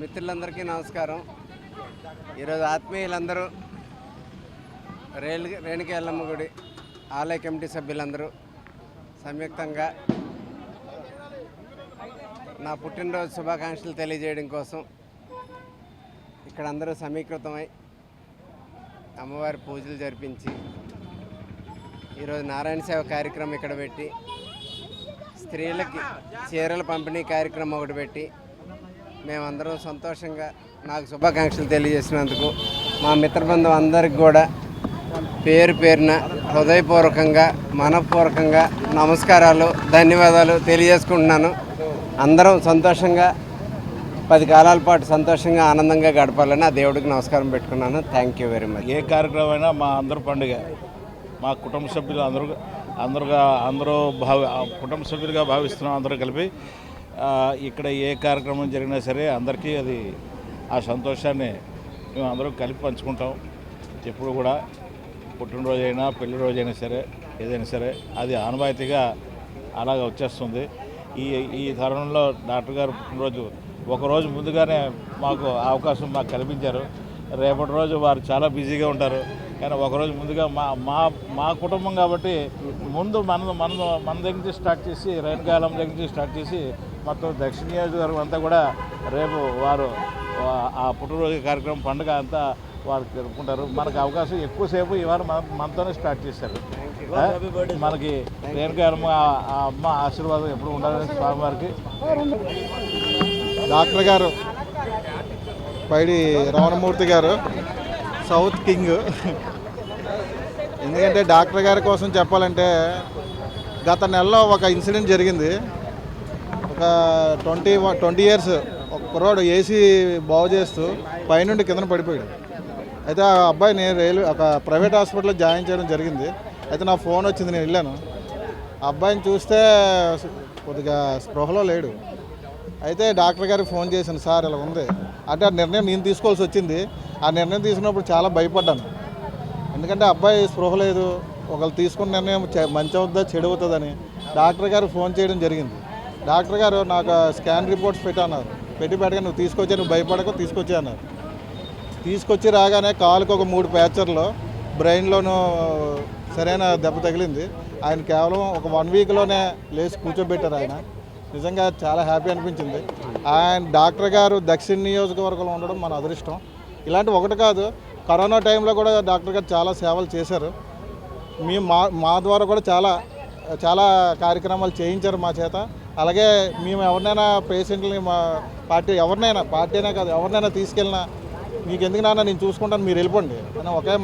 మిత్రులందరికీ నమస్కారం. ఈరోజు ఆత్మీయులందరూ రేణుక ఎల్లమ్మ గుడి ఆలయ కమిటీ సభ్యులందరూ సంయుక్తంగా నా పుట్టినరోజు శుభాకాంక్షలు తెలియజేయడం కోసం ఇక్కడ అందరూ సమీకృతమై అమ్మవారి పూజలు జరిపించి ఈరోజు నారాయణ సేవ కార్యక్రమం ఇక్కడ పెట్టి స్త్రీలకి చీరల పంపిణీ కార్యక్రమం ఒకటి పెట్టి మేమందరం సంతోషంగా నాకు శుభాకాంక్షలు తెలియజేసినందుకు మా మిత్రబృందం అందరికి కూడా పేరు పేరున హృదయపూర్వకంగా మనపూర్వకంగా నమస్కారాలు ధన్యవాదాలు తెలియజేసుకుంటున్నాను. అందరం సంతోషంగా 10 కాలాల పాటు సంతోషంగా ఆనందంగా గడపాలని ఆ దేవుడికి నమస్కారం పెట్టుకున్నాను. Thank you very much. ఏ కార్యక్రమం అయినా మా అందరి పండుగ, మా కుటుంబ సభ్యులు అందరూ కుటుంబ సభ్యులుగా భావిస్తున్నాం. అందరూ కలిపి ఇక్కడ ఏ కార్యక్రమం జరిగినా సరే అందరికీ అది ఆ సంతోషాన్ని మేము అందరూ కలిపి పంచుకుంటాం. ఎప్పుడు కూడా పుట్టినరోజు అయినా పెళ్లి రోజైనా సరే ఏదైనా సరే అది ఆనవాయితీగా అలాగ వచ్చేస్తుంది. ఈ తరుణంలో డాక్టర్ గారు పుట్టినరోజు ఒకరోజు ముందుగానే మాకు అవకాశం కల్పించారు. రేపటి రోజు వారు చాలా బిజీగా ఉంటారు, కానీ ఒకరోజు ముందుగా మా కుటుంబం కాబట్టి ముందు మన దగ్గర నుంచి స్టార్ట్ చేసి రేణుకాయలం దగ్గర నుంచి స్టార్ట్ చేసి మొత్తం దక్షిణ నియోజకవర్గం అంతా కూడా రేపు వారు ఆ పుట్టినరోజు కార్యక్రమం పండుగ అంతా వారు జరుపుకుంటారు. మనకు అవకాశం ఎక్కువసేపు ఇవాళ మనతోనే స్టార్ట్ చేశారు. మనకి రేణుకాయలం ఆ అమ్మ ఆశీర్వాదం ఎప్పుడు ఉండాలని స్వామివారికి. డాక్టర్ గారు పైడి రమణమూర్తి గారు సౌత్ కింగ్. ఎందుకంటే డాక్టర్ గారి కోసం చెప్పాలంటే గత నెలలో ఒక ఇన్సిడెంట్ జరిగింది. ఒక 20 ఇయర్స్ ఒక కుర్రాడు ఏసీ బాగు చేస్తూ పైనుండి కింద పడిపోయాడు. అయితే ఆ అబ్బాయిని ఒక ప్రైవేట్ హాస్పిటల్లో జాయిన్ చేయడం జరిగింది. అయితే నా ఫోన్ వచ్చింది, నేను వెళ్ళాను. ఆ అబ్బాయిని చూస్తే కొద్దిగా స్పృహలో లేడు. అయితే డాక్టర్ గారికి ఫోన్ చేశాను, సార్ ఇలా ఉంది అంటే ఆ నిర్ణయం నేను తీసుకోవాల్సి వచ్చింది. ఆ నిర్ణయం తీసుకున్నప్పుడు చాలా భయపడ్డాను. ఎందుకంటే అబ్బాయి స్పృహ లేదు, ఒకళ్ళు తీసుకున్న నిర్ణయం మంచి అవుతుందా చెడు అవుతుందని డాక్టర్ గారు ఫోన్ చేయడం జరిగింది. డాక్టర్ గారు నాకు స్కాన్ రిపోర్ట్స్ పెట్టన్నారు. పెట్టగా నువ్వు తీసుకొచ్చా, నువ్వు భయపడక తీసుకొచ్చా అన్నారు. తీసుకొచ్చి రాగానే కాలుకి ఒక 3 ప్యాచర్లు, బ్రెయిన్లోనూ సరైన దెబ్బ తగిలింది. ఆయన కేవలం ఒక 1 వీక్లోనే లేచి కూర్చోబెట్టారు. ఆయన నిజంగా చాలా హ్యాపీ అనిపించింది. ఆయన డాక్టర్ గారు దక్షిణ నియోజకవర్గంలో ఉండడం మన అదృష్టం. ఇలాంటి ఒకటి కాదు, కరోనా టైంలో కూడా డాక్టర్ గారు చాలా సేవలు చేశారు. మేము మా ద్వారా కూడా చాలా కార్యక్రమాలు చేయించారు మా చేత. అలాగే మేము ఎవరినైనా పేషెంట్లని మా ఎవరినైనా పార్టీనే కాదు ఎవరినైనా తీసుకెళ్ళినా మీకు ఎందుకు నాన్న నేను చూసుకుంటాను మీరు వెళ్ళిపోండి అని ఒకే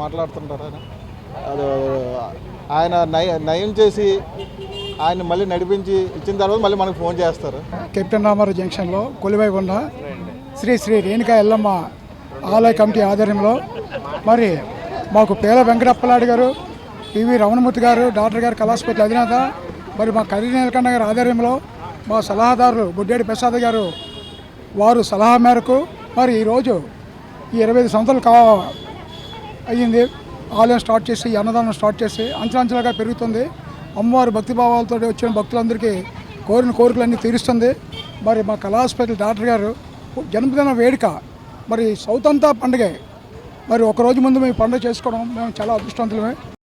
మాట్లాడుతుంటారు. ఆయన నయం చేసి ఆయన మళ్ళీ నడిపించి ఇచ్చిన తర్వాత మళ్ళీ మనకు ఫోన్ చేస్తారు. కెప్టెన్ రామారావు జంక్షన్లో కొలువై ఉన్న శ్రీ రేణుకా ఎల్లమ్మ ఆలయ కమిటీ ఆధ్వర్యంలో మరి మాకు పేల వెంకటప్పలాడి గారు, పివి రమణమూర్తి గారు, డాక్టర్ గారు కళాసుపత్రి అధినేత, మరి మా కర్రీ నీలకంఠ గారి ఆధ్వర్యంలో మా సలహాదారులు బుడ్డేడి ప్రసాద్ గారు వారు సలహా మేరకు మరి ఈరోజు ఈ 25 సంవత్సరాలు అయ్యింది ఆలయం స్టార్ట్ చేసి, అన్నదానం స్టార్ట్ చేసి అంచెలంచెలుగా పెరుగుతుంది. అమ్మవారి భక్తిభావాలతో వచ్చిన భక్తులందరికీ కోరిన కోరికలన్నీ తీరుస్తుంది. మరి మా కళాసుపత్రి డాక్టర్ గారు జన్మదిన వేడుక మరి సౌత్ అంతా పండుగే. మరి ఒకరోజు ముందు మేము పండుగ చేసుకోవడం మేము చాలా అదృష్టవంతులమే.